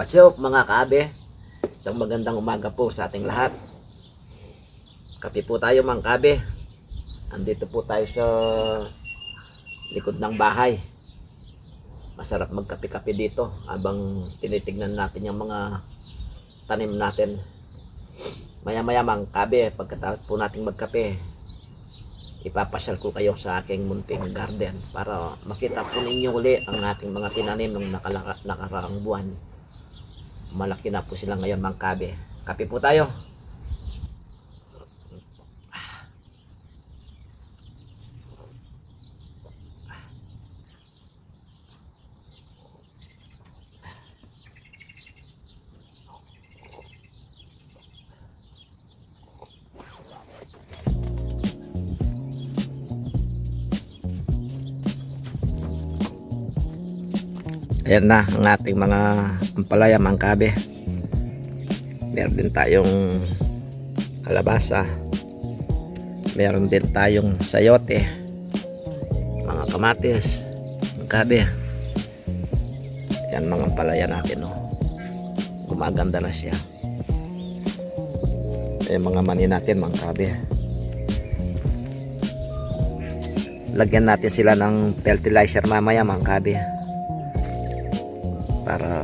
What's up mga kaabe? Isang magandang umaga po sa ating lahat. Kape po tayo mga kaabe. Andito po tayo sa likod ng bahay. Masarap magkape-kape dito habang tinitignan natin yung mga tanim natin. Maya-maya mga kaabe, pagkatapos po nating magkape, ipapasyal ko kayo sa aking munting garden para makita po ninyo uli ang ating mga tinanim ng nakaraang buwan. Malaki na po sila ngayon mga kaabe. Kape po tayo. Ayan na ang ating mga ampalaya mga kaabe. Meron din tayong kalabasa. Meron din tayong sayote, mga kamatis, mga kaabe. Yan mga ampalaya natin, oh. Gumaganda na siya. Ayan mga mani natin mga kaabe. Lagyan natin sila ng fertilizer mamaya mga kaabe, para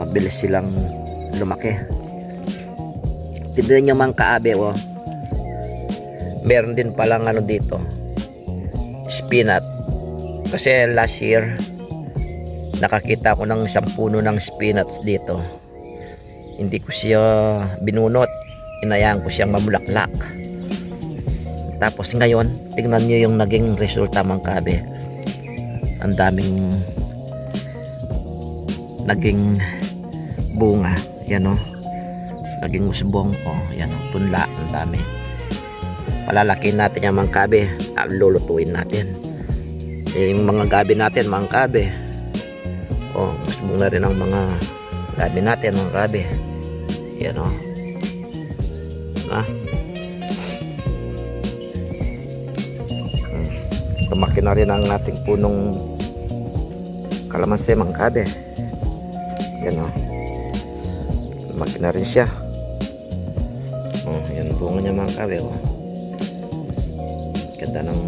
mabilis silang lumaki. Tignan nyo mga kaabe, oh. Meron din palang ano dito, spinach. Kasi last year nakakita ko ng isang puno ng spinach dito. Hindi ko siya binunot, inayaan ko siyang mamulaklak. Tapos ngayon tingnan nyo yung naging resulta mga kaabe. Ang daming naging bunga, yan, oh. Naging usbong, oh, yan, oh, punla, ang dami. Palalakihin natin yung mga kaabe, lulutuin natin yung mga gabi natin mga kaabe. Oh, usbong na rin ang mga gabi natin mga kaabe, yan, oh. Lumaki na rin ang ating punong kalamansi mga kaabe. Yan, oh. Lumaki na rin siya. Oh, yan bunga niya mga kaabe, oh. Ganda ng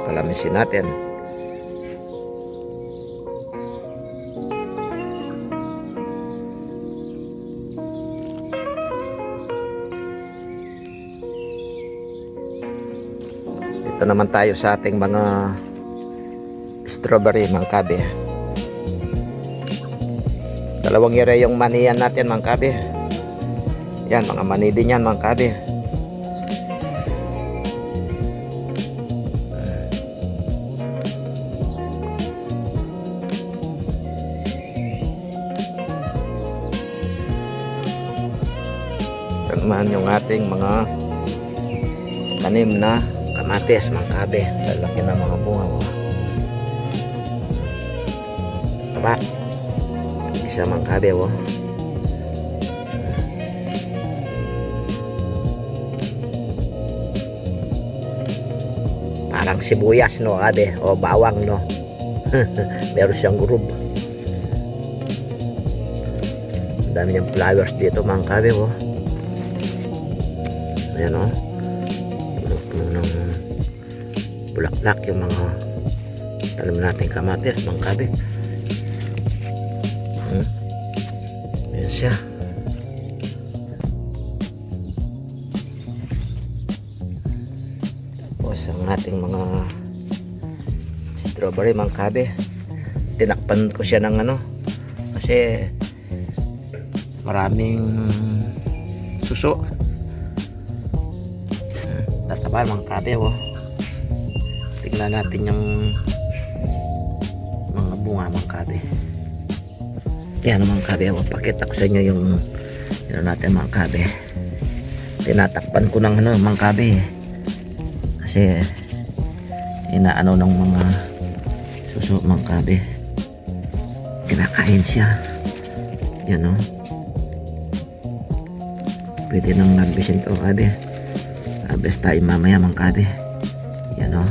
kalamansi natin. Ito naman tayo sa ating mga strawberry mga kaabe. Dalawang ire yung maniyan natin mga kaabe. Yan, mga mani din yan mga kaabe. Ito naman yung ating mga tanim na kamatis mga kaabe. Lalaki na mga bunga, oh. Taba isa mga kaabe, oh. Parang sibuyas, no kaabe, o bawang, no. Meron siyang group. Ang dami niyang flowers dito mga kaabe, oh. Ayan, oh. Puno ng bulaklak yung mga tanim natin kamatis mga kaabe. Ayan siya. Tapos ang ating mga strawberry mga kaabe, tinakpan ko siya ng ano, kasi maraming suso. Tataba mga kaabe, oh. Tignan natin yung mga bunga mga kaabe. Yan mga kaabe, oh. Pakita ko sa inyo yung ano natin mga kaabe. Tinatakpan ko ng ano mga kaabe, kasi inaano ng mga suso mga kaabe. Kinakain siya. Yan, oh. Pwede nang harvestin to kaabe. Harvest tayo mamaya mga kaabe. Yan, oh.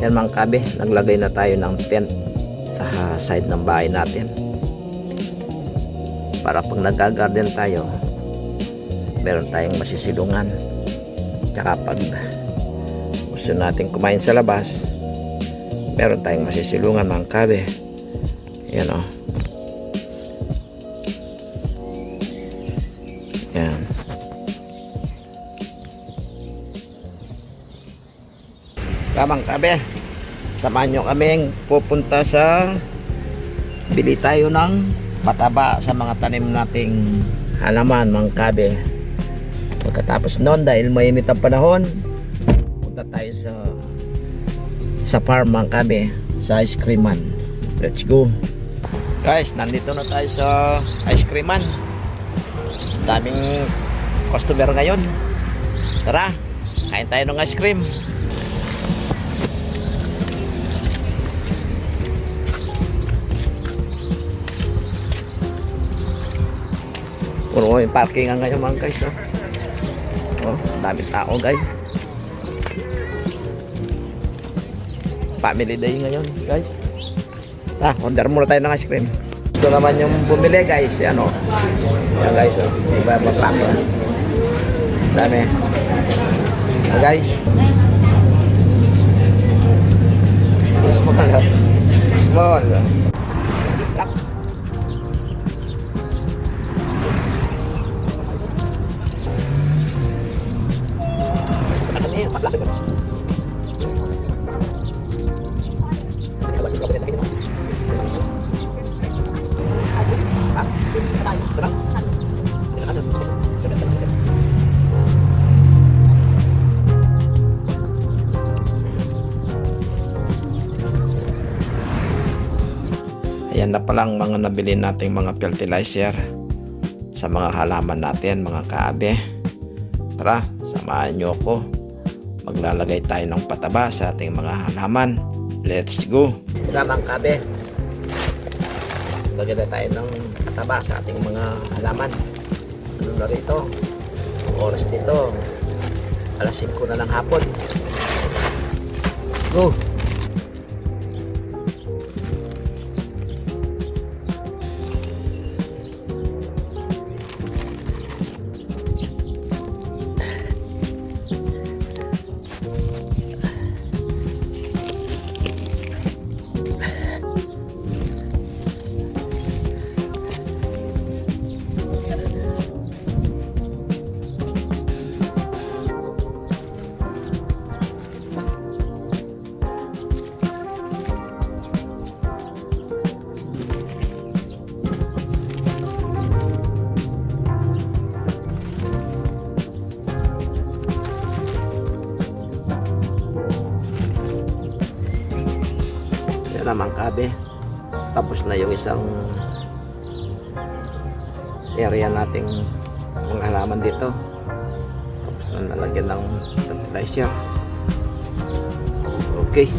Yan mga kabe, naglagay na tayo ng tent sa side ng bahay natin. Para pag nag-garden tayo, meron tayong masisilungan. Tsaka pag gusto natin kumain sa labas, meron tayong masisilungan mga kabe. Yan o. Yan. Tamang kabe, samahan nyo kaming pupunta sa bili tayo ng pataba sa mga tanim nating halaman mga kabe. Pagkatapos noon, dahil mainit ang panahon, punta tayo sa farm mga kabe, sa ice creaman. Let's go guys, nandito na tayo sa ice creaman. Daming customer ngayon. Tara, kain tayo ng ice cream. Puro yung parking nga ngayon mga guys. Oh, daming tao guys. Family day ngayon guys. Order muna tayo ng ice cream. Ito naman yung bumili guys. Yan o. Yan guys o. Iba magpapo. Dami. Yan guys. Small. Small. Lock. Ayan na palang mga nabili nating mga fertilizer sa mga halaman natin mga kaabe. Tara, samahan nyo ako. Maglalagay tayo ng pataba sa ating mga halaman. Let's go! Tara mga kaabe, lagyan na tayo ng pataba sa ating mga halaman. Ano na rito? Ang oras dito, alas 5 na ng hapon. Go! Naman kabe, tapos na yung isang area nating mga halaman dito. Tapos na nalagyan ng fertilizer. Okay.